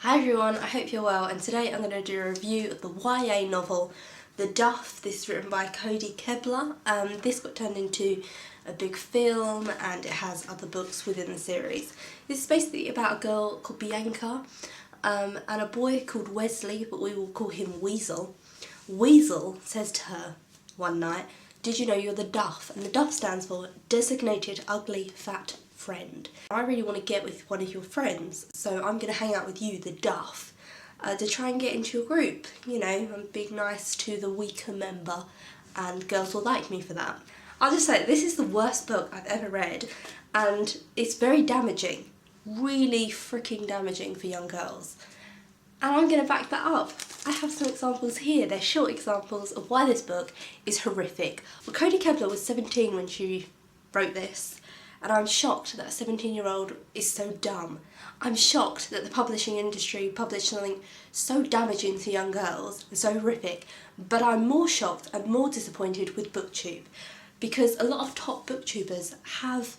Hi everyone, I hope you're well, and today I'm going to do a review of the YA novel The Duff. This is written by Cody Kebler. This got turned into a big film and it has other books within the series. This is basically about a girl called Bianca and a boy called Wesley, but we will call him Weasel. Weasel says to her one night, "Did you know you're the Duff?" And the Duff stands for Designated Ugly Fat Friend. I really want to get with one of your friends, so I'm going to hang out with you, the Duff, to try and get into your group. You know, I'm being nice to the weaker member and girls will like me for that. I'll just say, this is the worst book I've ever read and it's very damaging. Really freaking damaging for young girls. And I'm going to back that up. I have some examples here. They're short examples of why this book is horrific. Well, Cody Kebler was 17 when she wrote this. And I'm shocked that a 17-year-old is so dumb. I'm shocked that the publishing industry published something so damaging to young girls and so horrific. But I'm more shocked and more disappointed with BookTube, because a lot of top booktubers have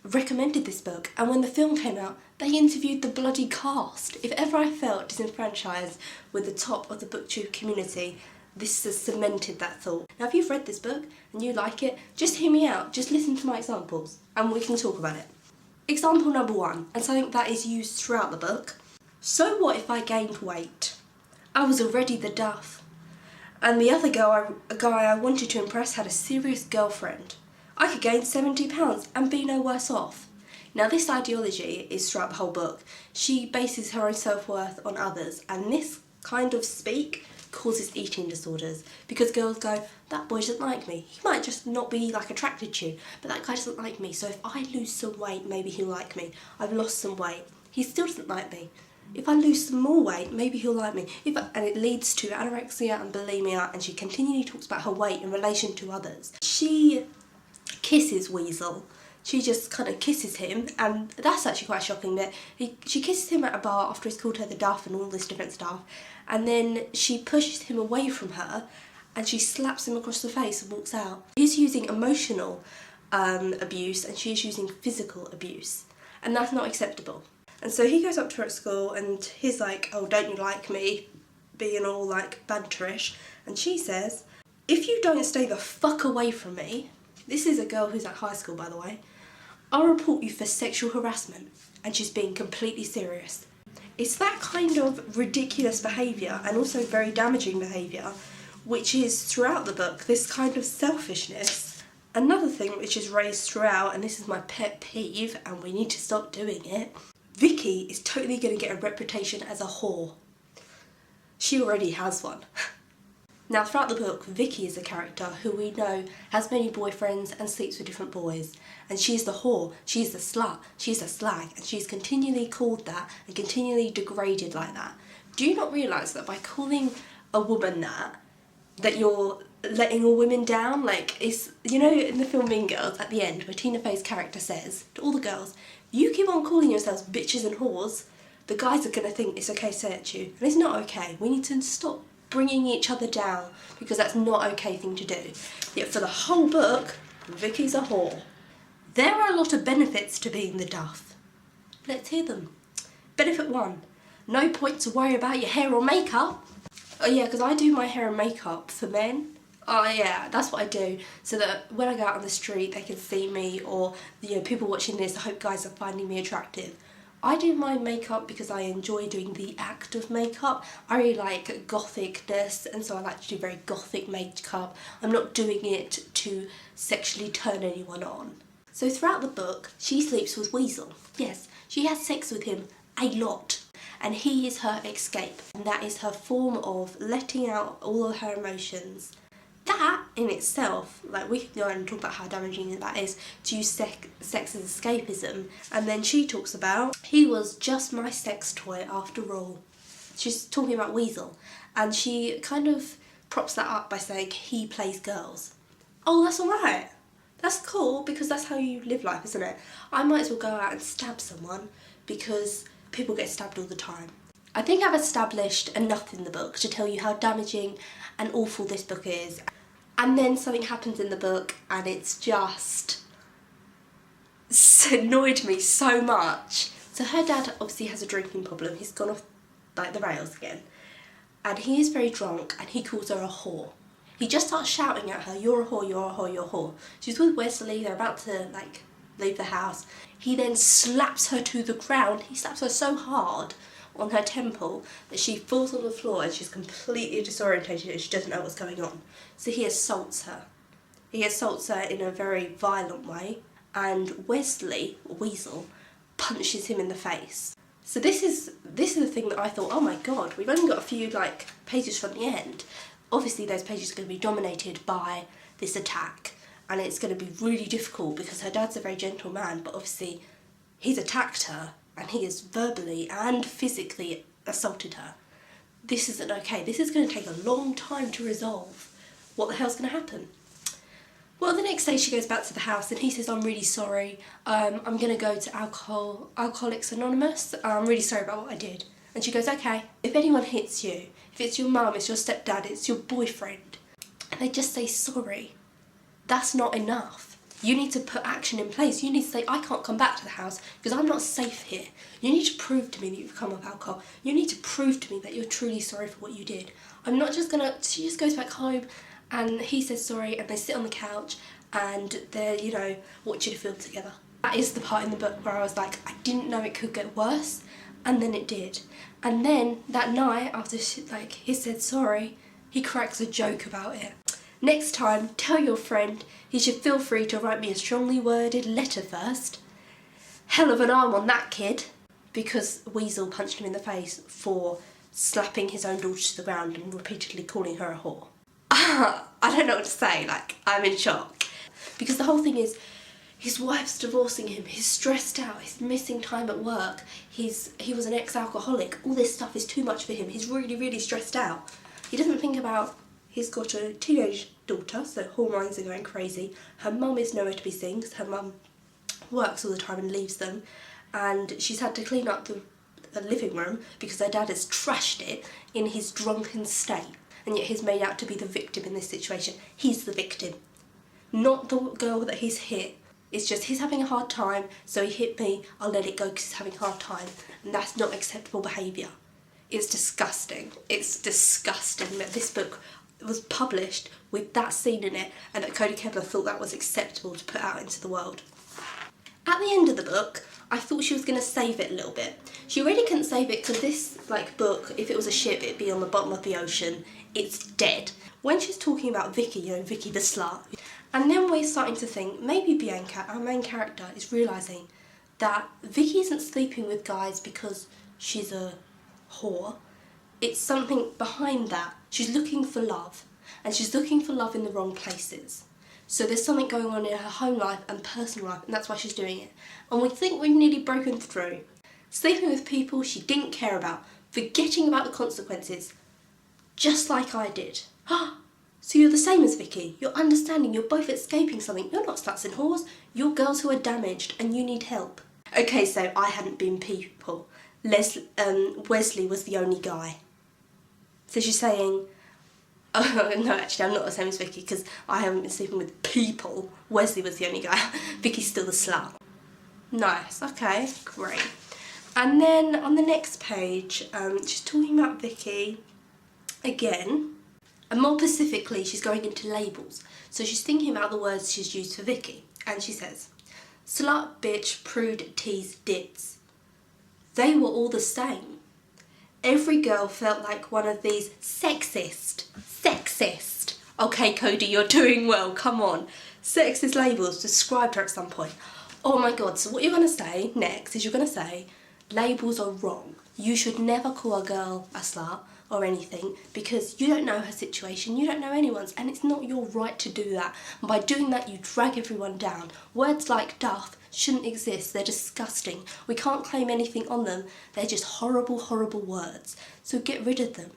recommended this book, and when the film came out they interviewed the bloody cast. If ever I felt disenfranchised with the top of the BookTube community, this has cemented that thought. Now if you've read this book and you like it, just hear me out, just listen to my examples and we can talk about it. Example number 1, and something that is used throughout the book. So what if I gained weight? I was already the Duff. And the other guy I wanted to impress had a serious girlfriend. I could gain 70 pounds and be no worse off. Now this ideology is throughout the whole book. She bases her own self-worth on others, and this kind of speak causes eating disorders, because girls go, that boy doesn't like me. He might just not be like attracted to you, but that guy doesn't like me, so if I lose some weight maybe he'll like me. I've lost some weight, he still doesn't like me. If I lose some more weight maybe he'll like me. And it leads to anorexia and bulimia, and she continually talks about her weight in relation to others. She kisses Weasel. She just kind of kisses him, and that's actually quite a shocking bit. She kisses him at a bar after he's called her the Duff and all this different stuff, and then she pushes him away from her and she slaps him across the face and walks out. He's using emotional abuse and she's using physical abuse, and that's not acceptable. And so he goes up to her at school and he's like, "Oh, don't you like me?" being all like banterish, and she says, "If you don't stay the fuck away from me," this is a girl who's at high school by the way, "I'll report you for sexual harassment." And she's being completely serious. It's that kind of ridiculous behaviour, and also very damaging behaviour, which is throughout the book, this kind of selfishness. Another thing which is raised throughout, and this is my pet peeve and we need to stop doing it, Vicky is totally going to get a reputation as a whore. She already has one. Now throughout the book, Vicky is a character who we know has many boyfriends and sleeps with different boys. And she's the whore, she's the slut, she's the slag, and she's continually called that and continually degraded like that. Do you not realise that by calling a woman that you're letting all women down? Like, it's, you know, in the film Mean Girls at the end where Tina Fey's character says to all the girls, "You keep on calling yourselves bitches and whores, the guys are going to think it's okay to say it to you." And it's not okay. We need to stop bringing each other down, because that's not an okay thing to do. Yet for the whole book, Vicky's a whore. There are a lot of benefits to being the Duff. Let's hear them. Benefit 1, no point to worry about your hair or makeup. Oh yeah, because I do my hair and makeup for men. Oh yeah, that's what I do, so that when I go out on the street they can see me, or you know, people watching this, I hope guys are finding me attractive. I do my makeup because I enjoy doing the act of makeup. I really like gothicness, and so I like to do very gothic makeup. I'm not doing it to sexually turn anyone on. So throughout the book, she sleeps with Weasel. Yes, she has sex with him a lot, and he is her escape, and that is her form of letting out all of her emotions. That in itself, like, we could go on and talk about how damaging that is, to use sex as escapism. And then she talks about, he was just my sex toy after all. She's talking about Weasel, and she kind of props that up by saying he plays girls. Oh, that's alright. That's cool, because that's how you live life, isn't it? I might as well go out and stab someone, because people get stabbed all the time. I think I've established enough in the book to tell you how damaging and awful this book is. And then something happens in the book and it's just annoyed me so much. So her dad obviously has a drinking problem. He's gone off like the rails again. And he is very drunk and he calls her a whore. He just starts shouting at her, "You're a whore, you're a whore, you're a whore." She's with Wesley, they're about to like leave the house. He then slaps her to the ground. He slaps her so hard on her temple that she falls on the floor and she's completely disorientated and she doesn't know what's going on. So he assaults her. He assaults her in a very violent way, and Wesley, Weasel, punches him in the face. So this is the thing that I thought, oh my god, we've only got a few like pages from the end. Obviously those pages are going to be dominated by this attack, and it's going to be really difficult because her dad's a very gentle man, but obviously he's attacked her and he has verbally and physically assaulted her. This isn't okay. This is going to take a long time to resolve. What the hell's going to happen? Well, the next day she goes back to the house and he says, "I'm really sorry. I'm going to go to Alcoholics Anonymous. I'm really sorry about what I did." And she goes, "Okay, if anyone hits you, if it's your mum, it's your stepdad, it's your boyfriend, and they just say sorry, that's not enough. You need to put action in place. You need to say, I can't come back to the house because I'm not safe here. You need to prove to me that you've come off alcohol. You need to prove to me that you're truly sorry for what you did. I'm not just gonna..." She just goes back home and he says sorry and they sit on the couch and they're, you know, watching a film together. That is the part in the book where I was like, I didn't know it could get worse, and then it did. And then that night after he said sorry, he cracks a joke about it. "Next time, tell your friend he should feel free to write me a strongly worded letter first. Hell of an arm on that kid," because Weasel punched him in the face for slapping his own daughter to the ground and repeatedly calling her a whore. I don't know what to say, like, I'm in shock. Because the whole thing is, his wife's divorcing him, he's stressed out, he's missing time at work, he was an ex-alcoholic, all this stuff is too much for him, he's really, really stressed out. He doesn't think about, he's got a teenage daughter, so hormones are going crazy, her mum is nowhere to be seen because her mum works all the time and leaves them, and she's had to clean up the living room because her dad has trashed it in his drunken state, and yet he's made out to be the victim in this situation. He's the victim, not the girl that he's hit. It's just he's having a hard time, so he hit me, I'll let it go because he's having a hard time, and that's not acceptable behaviour. It's disgusting. It's disgusting that this book was published with that scene in it and that Cody Kebler thought that was acceptable to put out into the world. At the end of the book, I thought she was going to save it a little bit. She really couldn't save it because this book, if it was a ship, it'd be on the bottom of the ocean. It's dead. When she's talking about Vicky, you know, Vicky the slut, and then we're starting to think maybe Bianca, our main character, is realising that Vicky isn't sleeping with guys because she's a whore. It's something behind that. She's looking for love, and she's looking for love in the wrong places. So there's something going on in her home life and personal life, and that's why she's doing it. And we think we've nearly broken through. Sleeping with people she didn't care about, forgetting about the consequences, just like I did. So you're the same as Vicky. You're understanding, you're both escaping something. You're not sluts and whores, you're girls who are damaged and you need help. Okay, so I hadn't been people. Wesley was the only guy. So she's saying, oh, no, actually, I'm not the same as Vicky because I haven't been sleeping with people. Wesley was the only guy. Vicky's still the slut. Nice, okay, great. And then on the next page, she's talking about Vicky again, and more specifically, she's going into labels. So she's thinking about the words she's used for Vicky, and she says, slut, bitch, prude, tease, ditz. They were all the same. Every girl felt like one of these sexist. Okay, Cody, you're doing well, come on. Sexist labels described her at some point. Oh my god, so what you're going to say next is you're going to say, labels are wrong. You should never call a girl a slut or anything because you don't know her situation, you don't know anyone's, and it's not your right to do that. And by doing that, you drag everyone down. Words like Duff shouldn't exist, they're disgusting. We can't claim anything on them, they're just horrible, horrible words. So get rid of them.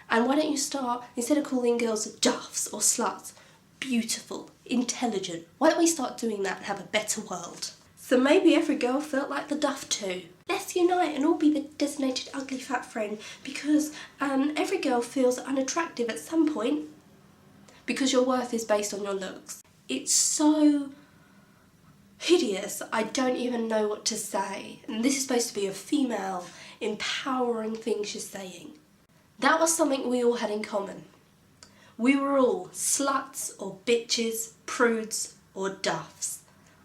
And why don't you start, instead of calling girls Duffs or sluts, beautiful, intelligent, why don't we start doing that and have a better world? So maybe every girl felt like the Duff too. Let's unite and all be the designated ugly fat friend because every girl feels unattractive at some point because your worth is based on your looks. It's so hideous, I don't even know what to say. And this is supposed to be a female empowering things she's saying. That was something we all had in common. We were all sluts or bitches, prudes or duffs.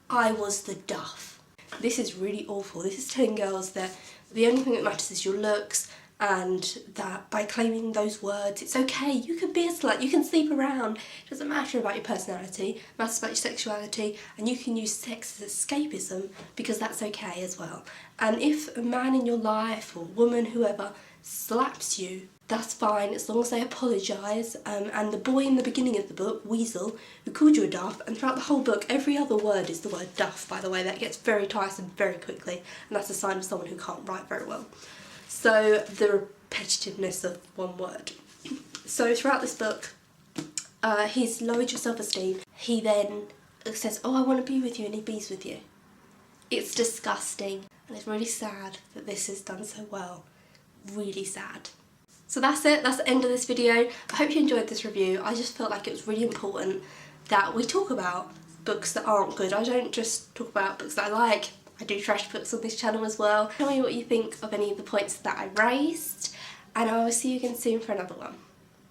I was the duff. This is really awful. This is telling girls that the only thing that matters is your looks, and that by claiming those words, it's okay, you can be a slut, you can sleep around, it doesn't matter about your personality, it matters about your sexuality, and you can use sex as escapism because that's okay as well. And if a man in your life, or woman, whoever, slaps you, that's fine as long as they apologise. And the boy in the beginning of the book, Weasel, who called you a duff, and throughout the whole book every other word is the word duff, by the way, that gets very tiresome very quickly, and that's a sign of someone who can't write very well. So the repetitiveness of one word. So throughout this book, he's lowered your self-esteem. He then says, oh, I want to be with you, and he bees with you. It's disgusting, and it's really sad that this is done so well. Really sad. So that's it, that's the end of this video. I hope you enjoyed this review. I just felt like it was really important that we talk about books that aren't good. I don't just talk about books that I like. I do trash books on this channel as well. Tell me what you think of any of the points that I raised, and I will see you again soon for another one.